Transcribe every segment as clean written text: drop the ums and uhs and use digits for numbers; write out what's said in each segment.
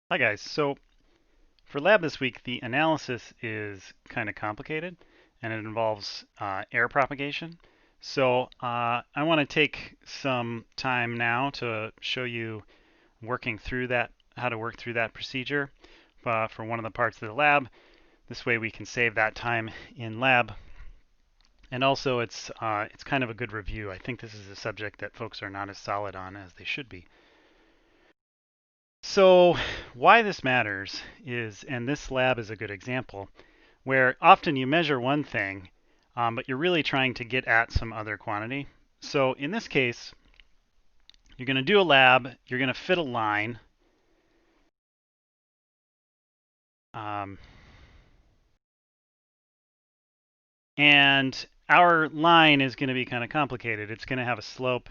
Hi guys, so for lab this week, the analysis is kind of complicated and it involves air propagation. So I want to take some time now to show you working through that, how to work through that procedure for one of the parts of the lab. This way we can save that time in lab. And also it's kind of a good review. I think this is a subject that folks are not as solid on as they should be. So why this matters is, and this lab is a good example, where often you measure one thing, but you're really trying to get at some other quantity. So in this case, you're going to do a lab, you're going to fit a line. And our line is going to be kind of complicated. It's going to have a slope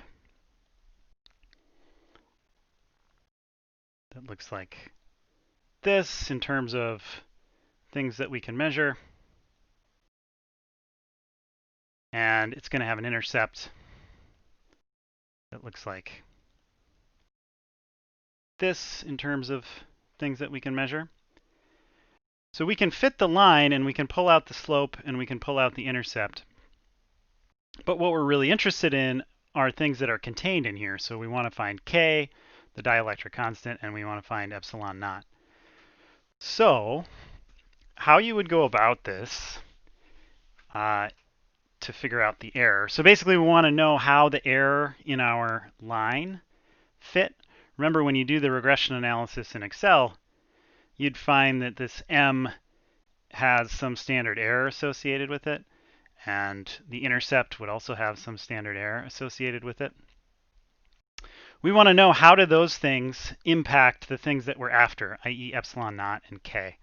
that looks like this in terms of things that we can measure. And it's going to have an intercept that looks like this in terms of things that we can measure. So we can fit the line and we can pull out the slope and we can pull out the intercept. But what we're really interested in are things that are contained in here. So we want to find K, the dielectric constant, and we want to find epsilon naught. So how you would go about this to figure out the error. So basically we want to know how the error in our line fit. Remember when you do the regression analysis in Excel, you'd find that this M has some standard error associated with it, and the intercept would also have some standard error associated with it. We want to know how do those things impact the things that we're after, i.e. epsilon naught and K.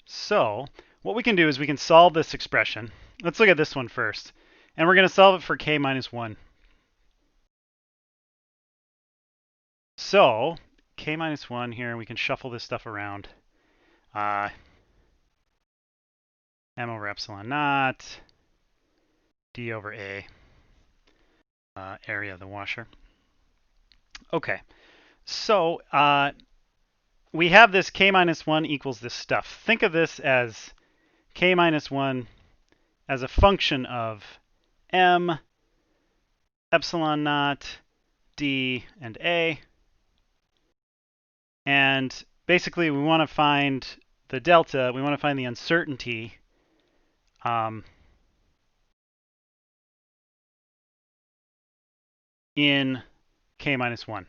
So what we can do is we can solve this expression. Let's look at this one first. And we're going to solve it for K minus 1. So K minus 1 here, we can shuffle this stuff around. M over epsilon naught, D over A, area of the washer. Okay, so we have this K minus 1 equals this stuff. Think of this as K minus 1 as a function of M, epsilon naught, D, and A. And basically we want to find the delta, we want to find the uncertainty in K minus 1.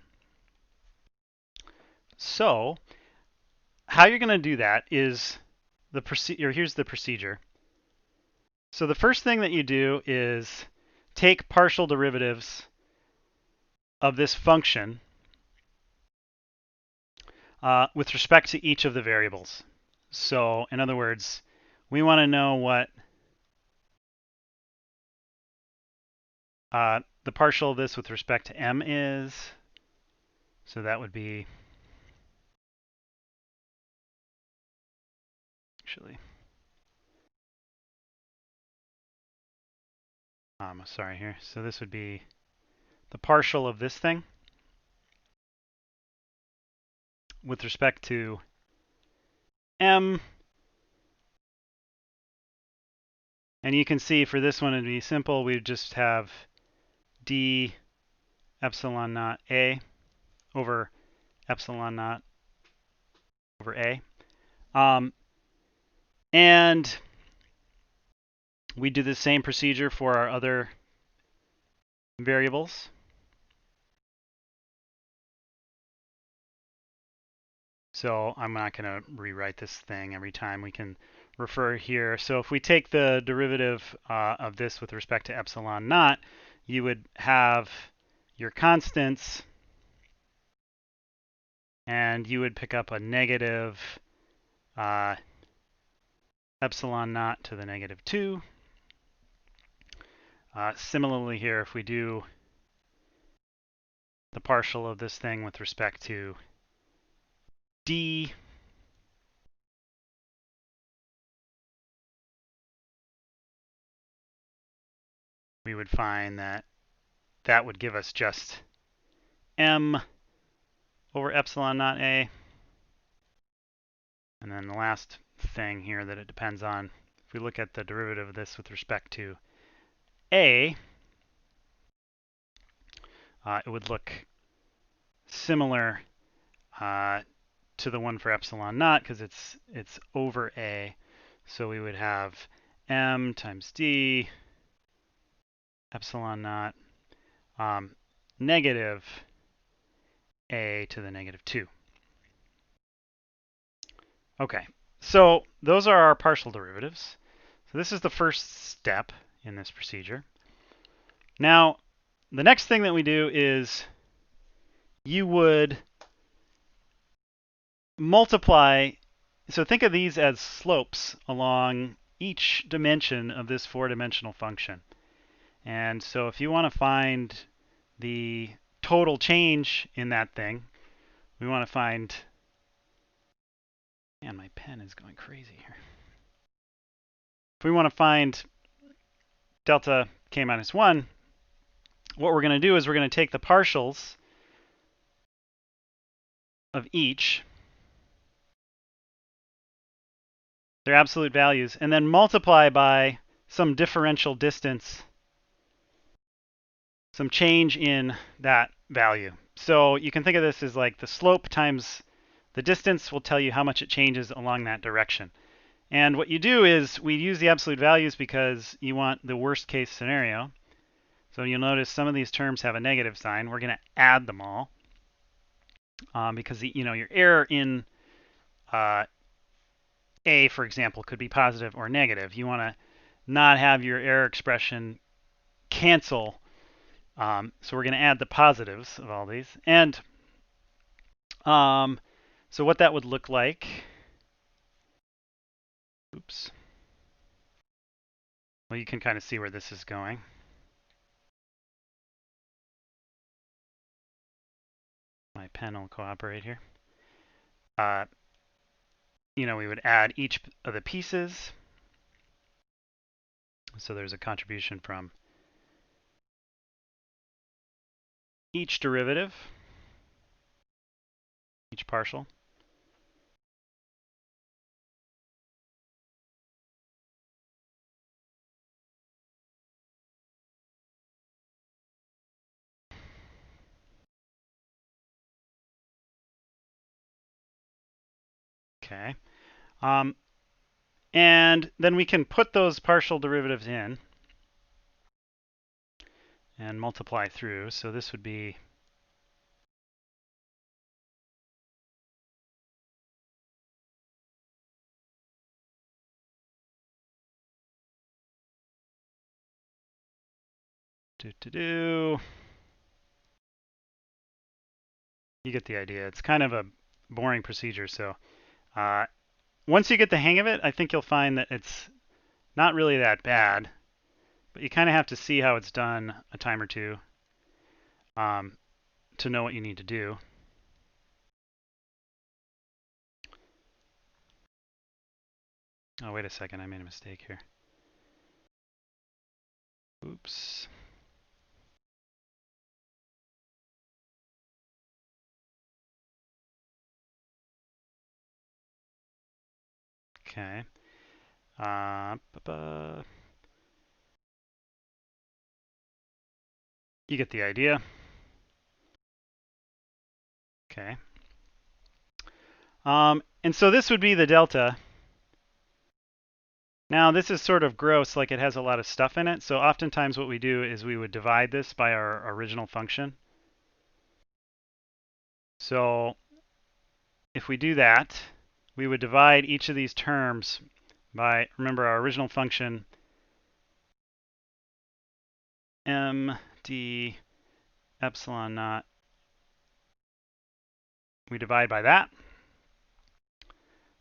So how you're going to do that is here's the procedure. So the first thing that you do is take partial derivatives of this function with respect to each of the variables. So in other words, we want to know what the partial of this with respect to M is. So that would be, actually, sorry here. So this would be the partial of this thing with respect to M. And you can see for this one it'd be simple. We'd just have D epsilon naught A over epsilon naught over A. And we do the same procedure for our other variables. So I'm not going to rewrite this thing every time. We can refer here. So if we take the derivative of this with respect to epsilon naught, you would have your constants, and you would pick up a negative epsilon naught to the negative 2. Similarly here, if we do the partial of this thing with respect to D, we would find that that would give us just M over epsilon naught A. And then the last thing here that it depends on, if we look at the derivative of this with respect to A, it would look similar to the one for epsilon naught because it's over A. So we would have m times d epsilon naught negative A to the negative 2. Okay, so those are our partial derivatives. So this is the first step in this procedure. Now, the next thing that we do is you would multiply. So think of these as slopes along each dimension of this four-dimensional function. And so if you want to find the total change in that thing, we want to find, man, my pen is going crazy here. If we want to find delta k minus 1, what we're going to do is we're going to take the partials of each, their absolute values, and then multiply by some differential distance, some change in that value. So you can think of this as like the slope times the distance will tell you how much it changes along that direction. And what you do is we use the absolute values because you want the worst case scenario. So you'll notice some of these terms have a negative sign. We're going to add them all because your error in A, for example, could be positive or negative. You want to not have your error expression cancel. So we're going to add the positives of all these. And so what that would look like, oops. Well, you can kind of see where this is going. My pen will cooperate here. We would add each of the pieces. So there's a contribution from each derivative, each partial. Okay. And then we can put those partial derivatives in and multiply through. So this would be you get the idea. It's kind of a boring procedure. So once you get the hang of it, I think you'll find that it's not really that bad, but you kind of have to see how it's done a time or two to know what you need to do. Oh, wait a second. I made a mistake here. Oops. Okay. You get the idea. Okay. And so this would be the delta. Now this is sort of gross, like it has a lot of stuff in it. So oftentimes what we do is we would divide this by our original function. So if we do that, we would divide each of these terms by, remember our original function, m d epsilon naught. We divide by that.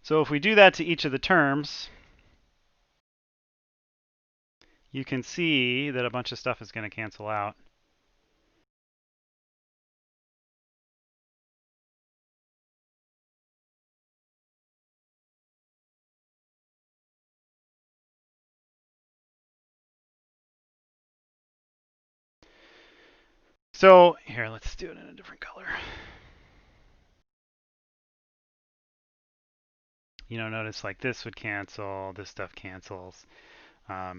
So if we do that to each of the terms, you can see that a bunch of stuff is going to cancel out. So here, let's do it in a different color. notice like this would cancel, this stuff cancels. Let's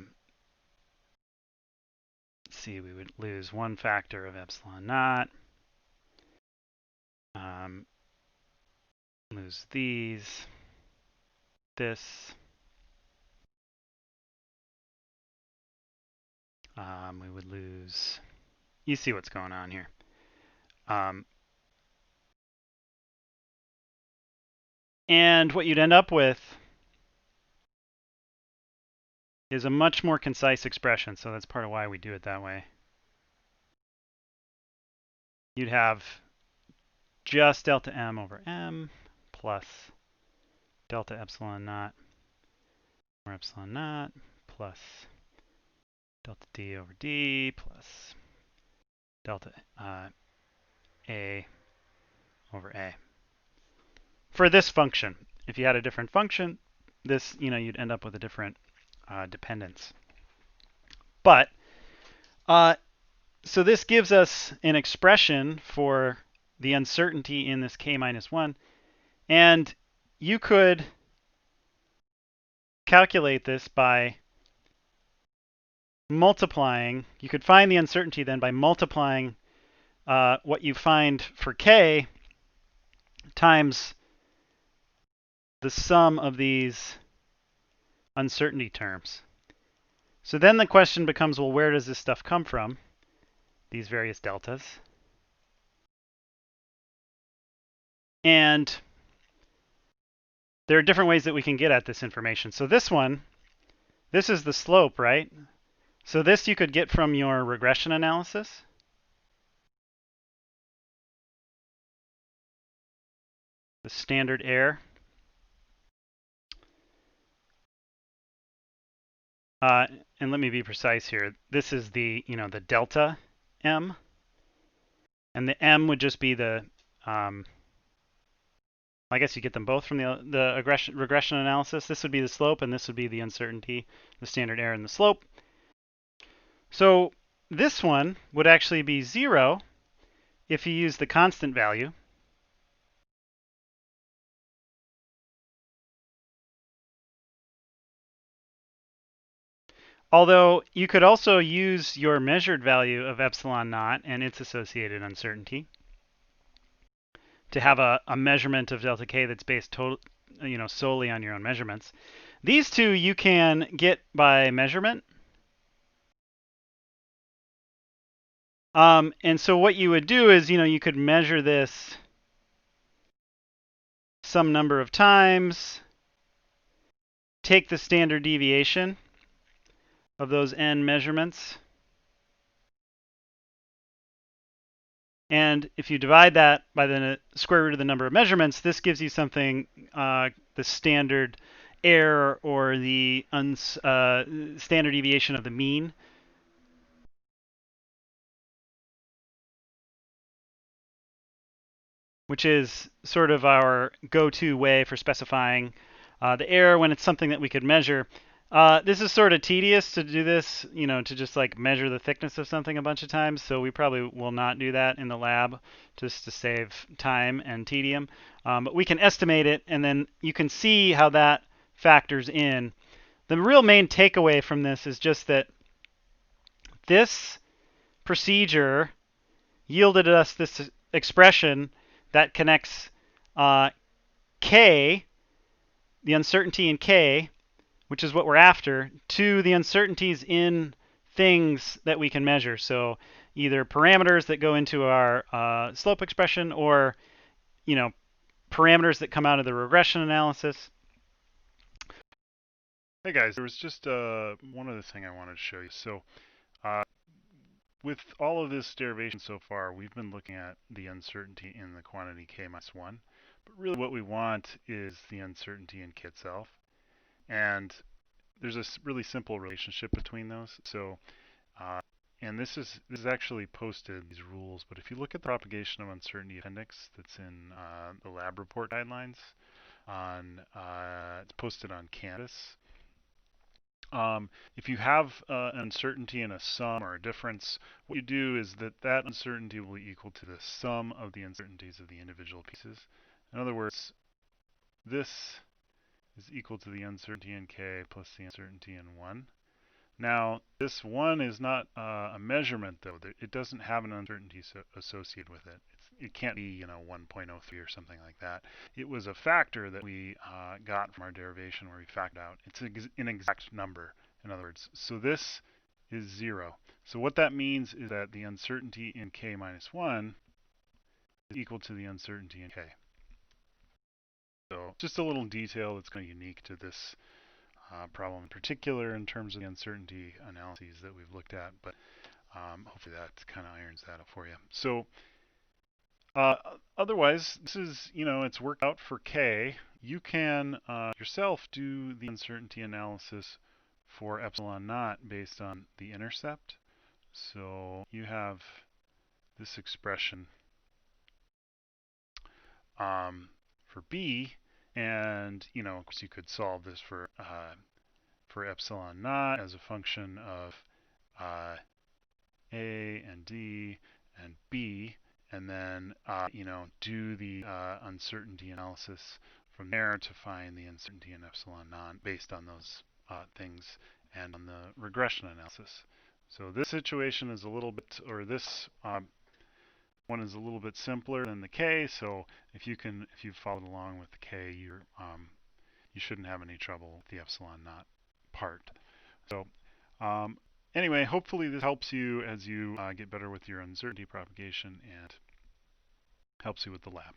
see, we would lose one factor of epsilon naught. Lose these, this. We would lose, you see what's going on here. And what you'd end up with is a much more concise expression, so that's part of why we do it that way. You'd have just delta m over m plus delta epsilon naught or epsilon naught plus delta d over d plus delta a over a. For this function, if you had a different function, this, you'd end up with a different dependence. But, so this gives us an expression for the uncertainty in this k minus 1. And you could calculate this by multiplying. You could find the uncertainty then by multiplying what you find for k times the sum of these uncertainty terms. So then the question becomes, well, where does this stuff come from? These various deltas. And there are different ways that we can get at this information. So this one, this is the slope, right? So this you could get from your regression analysis. The standard error. And let me be precise here. This is the, the delta m. And the m would just be the, I guess you get them both from the regression analysis. This would be the slope, and this would be the uncertainty, the standard error, and the slope. So this one would actually be 0 if you use the constant value. Although you could also use your measured value of epsilon naught and its associated uncertainty to have a measurement of delta k that's based solely on your own measurements. These two you can get by measurement. And so what you would do is, you could measure this some number of times, take the standard deviation of those n measurements, and if you divide that by the square root of the number of measurements, this gives you something, the standard error or the standard deviation of the mean. Which is sort of our go-to way for specifying the error when it's something that we could measure. This is sort of tedious to do this, to just like measure the thickness of something a bunch of times, so we probably will not do that in the lab just to save time and tedium. But we can estimate it, and then you can see how that factors in. The real main takeaway from this is just that this procedure yielded us this expression that connects k, the uncertainty in k, which is what we're after, to the uncertainties in things that we can measure. So either parameters that go into our slope expression or, parameters that come out of the regression analysis. Hey guys, there was just one other thing I wanted to show you. So with all of this derivation so far, we've been looking at the uncertainty in the quantity k minus 1. But really what we want is the uncertainty in k itself. And there's a really simple relationship between those. So, and this is actually posted, these rules, but if you look at the propagation of uncertainty appendix that's in the lab report guidelines, it's posted on Canvas. If you have an uncertainty in a sum or a difference, what you do is that uncertainty will be equal to the sum of the uncertainties of the individual pieces. In other words, this is equal to the uncertainty in k plus the uncertainty in 1. Now, this 1 is not a measurement, though. It doesn't have an uncertainty associated with it. It can't be, 1.03 or something like that. It was a factor that we got from our derivation where we factored out. It's an exact number, in other words. So this is 0. So what that means is that the uncertainty in k minus 1 is equal to the uncertainty in k. So just a little detail that's kind of unique to this problem in particular in terms of the uncertainty analyses that we've looked at, but hopefully that kind of irons that out for you. So otherwise, this is, it's worked out for k. You can yourself do the uncertainty analysis for epsilon naught based on the intercept. So you have this expression for b, and of course you could solve this for epsilon naught as a function of a and d and b, and then do the uncertainty analysis from there to find the uncertainty in epsilon naught based on those things and on the regression analysis. So this situation is a little bit, or this one is a little bit simpler than the k. So if you've followed along with the k, you shouldn't have any trouble with the epsilon naught part. So anyway, hopefully this helps you as you get better with your uncertainty propagation and helps you with the lab.